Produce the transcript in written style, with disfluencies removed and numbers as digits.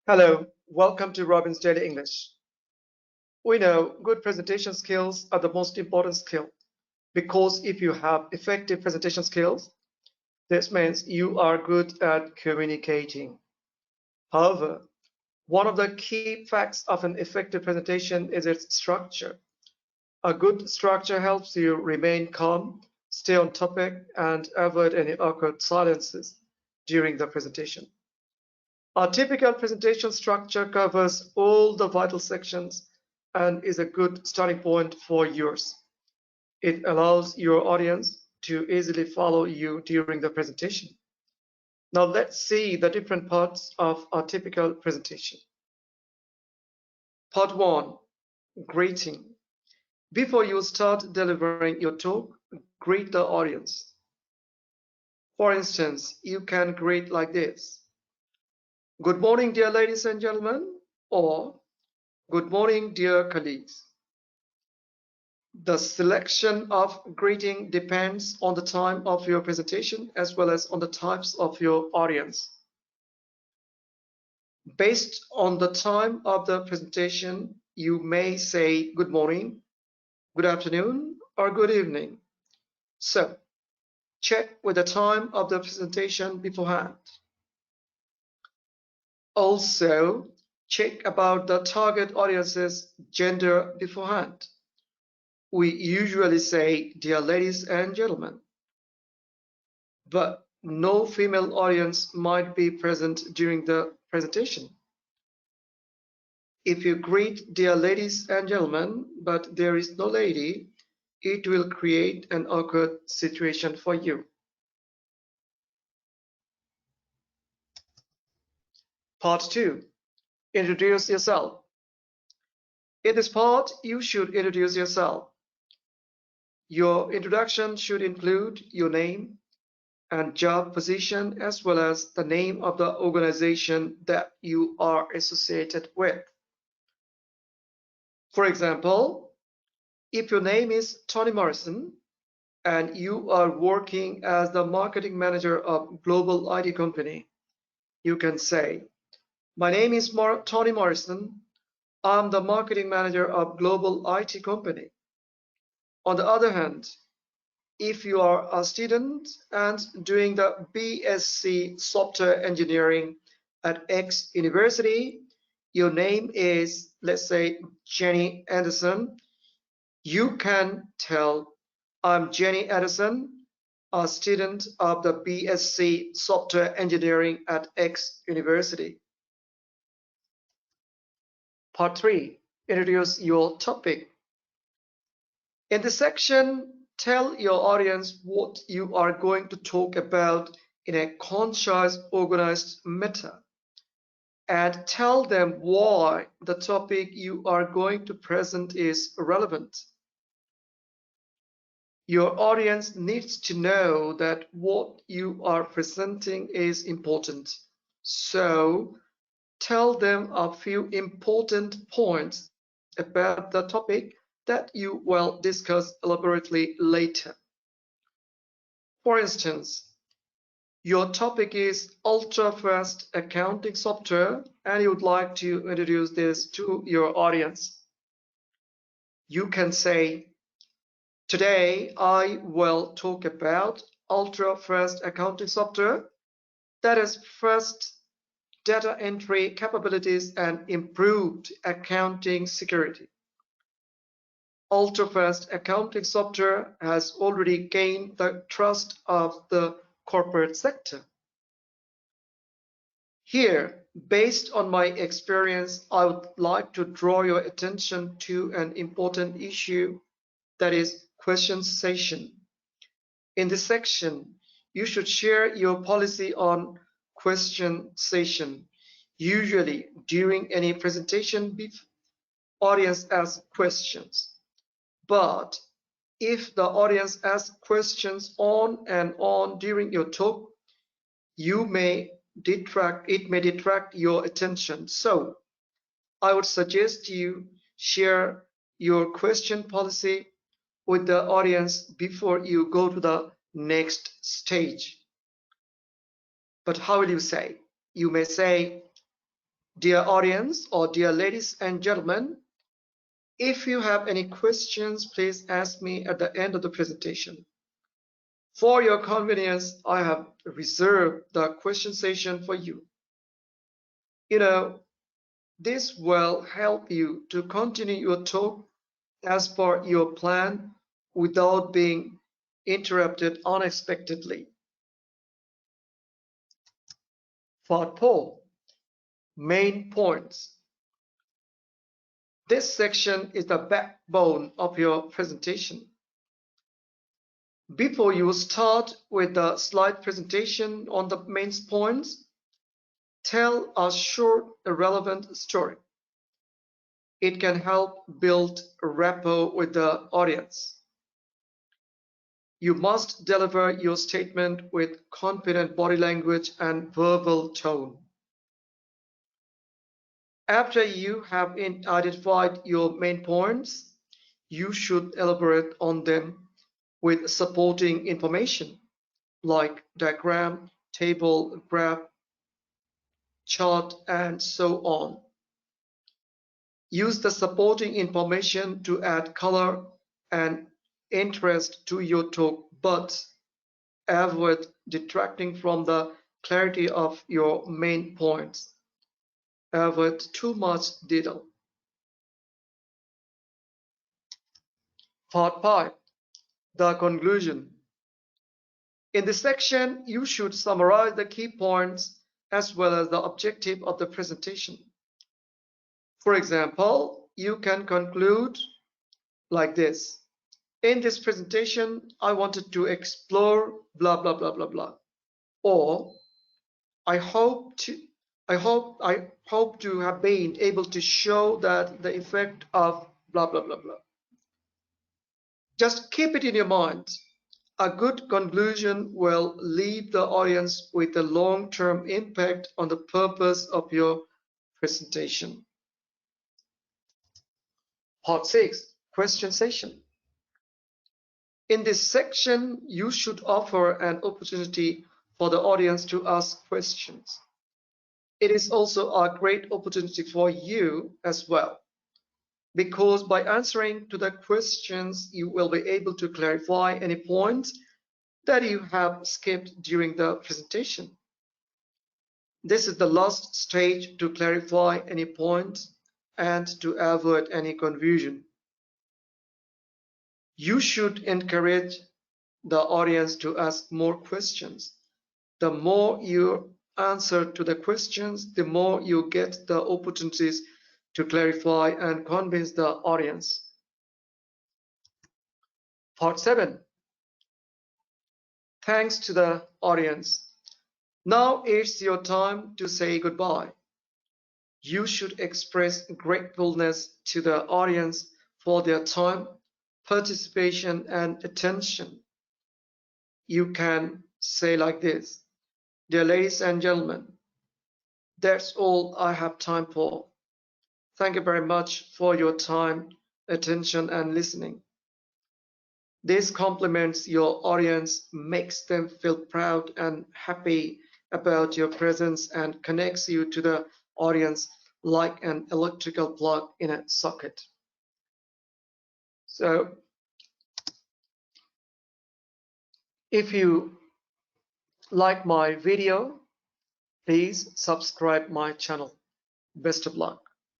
Hello, welcome to Robin's Daily English. We know good presentation skills are the most important skill because if you have effective presentation skills, this means you are good at communicating. However, one of the key facts of an effective presentation is its structure. A good structure helps you remain calm, stay on topic, and avoid any awkward silences during the presentation. A typical presentation structure covers all the vital sections and is a good starting point for yours. It allows your audience to easily follow you during the presentation. Now let's see the different parts of a typical presentation. Part 1. Greeting. Before you start delivering your talk, greet the audience. For instance, you can greet like this. Good morning, dear ladies and gentlemen, or good morning, dear colleagues. The selection of greeting depends on the time of your presentation as well as on the types of your audience. Based on the time of the presentation, you may say good morning, good afternoon, or good evening. So, check with the time of the presentation beforehand. Also, check about the target audience's gender beforehand. We usually say, dear ladies and gentlemen, but no female audience might be present during the presentation. If you greet dear ladies and gentlemen, but there is no lady, it will create an awkward situation for you. Part 2. Introduce yourself. In this part, you should introduce yourself. Your introduction should include your name and job position as well as the name of the organization that you are associated with. For example, if your name is Tony Morrison and you are working as the marketing manager of global IT company, you can say, my name is Tony Morrison. I'm the marketing manager of global IT company. On the other hand, if you are a student and doing the BSc software engineering at X university, your name is, let's say, Jenny Anderson. You can tell, I'm Jenny Anderson, a student of the BSc Software Engineering at X University. Part 3. Introduce your topic. In this section, tell your audience what you are going to talk about in a concise, organized manner, and tell them why the topic you are going to present is relevant. Your audience needs to know that what you are presenting is important. So tell them a few important points about the topic that you will discuss elaborately later. For instance, your topic is ultra-fast accounting software and you would like to introduce this to your audience. You can say, today I will talk about ultra-fast accounting software that is fast data entry capabilities and improved accounting security. Ultra-fast accounting software has already gained the trust of the corporate sector. Here, based on my experience, I would like to draw your attention to an important issue, that is question session. In this section, you should share your policy on question session. Usually, during any presentation, the audience asks questions. But if the audience asks questions on and on during your talk, it may detract your attention. So I would suggest you share your question policy with the audience before you go to the next stage. But how will you say? You may say, Dear audience, or dear ladies and gentlemen, if you have any questions, please ask me at the end of the presentation. For your convenience, I have reserved the question session for you. This will help you to continue your talk as per your plan without being interrupted unexpectedly. Part 4, main points. This section is the backbone of your presentation. Before you start with the slide presentation on the main points, tell a short, relevant story. It can help build a rapport with the audience. You must deliver your statement with confident body language and verbal tone. After you have identified your main points, you should elaborate on them with supporting information like diagram, table, graph, chart, and so on. Use the supporting information to add color and interest to your talk, but avoid detracting from the clarity of your main points. Avoid too much detail. Part 5, the conclusion. In this section, you should summarize the key points as well as the objective of the presentation. For example, you can conclude like this. In this presentation, I wanted to explore blah, blah, blah, blah, blah. Or I hope to have been able to show that the effect of blah, blah, blah, blah. Just keep it in your mind. A good conclusion will leave the audience with a long-term impact on the purpose of your presentation. Part 6, question session. In this section, you should offer an opportunity for the audience to ask questions. It is also a great opportunity for you as well, because by answering to the questions, you will be able to clarify any points that you have skipped during the presentation. This is the last stage to clarify any points and to avoid any confusion. You should encourage the audience to ask more questions. The more you answer to the questions, the more you get the opportunities to clarify and convince the audience. Part 7. Thanks to the audience. Now it's your time to say goodbye. You should express gratefulness to the audience for their time, participation, and attention. You can say like this: Dear ladies and gentlemen, that's all I have time for. Thank you very much for your time, attention, and listening. This compliments your audience, makes them feel proud and happy about your presence, and connects you to the audience like an electrical plug in a socket. So, if you like my video, please subscribe my channel. Best of luck.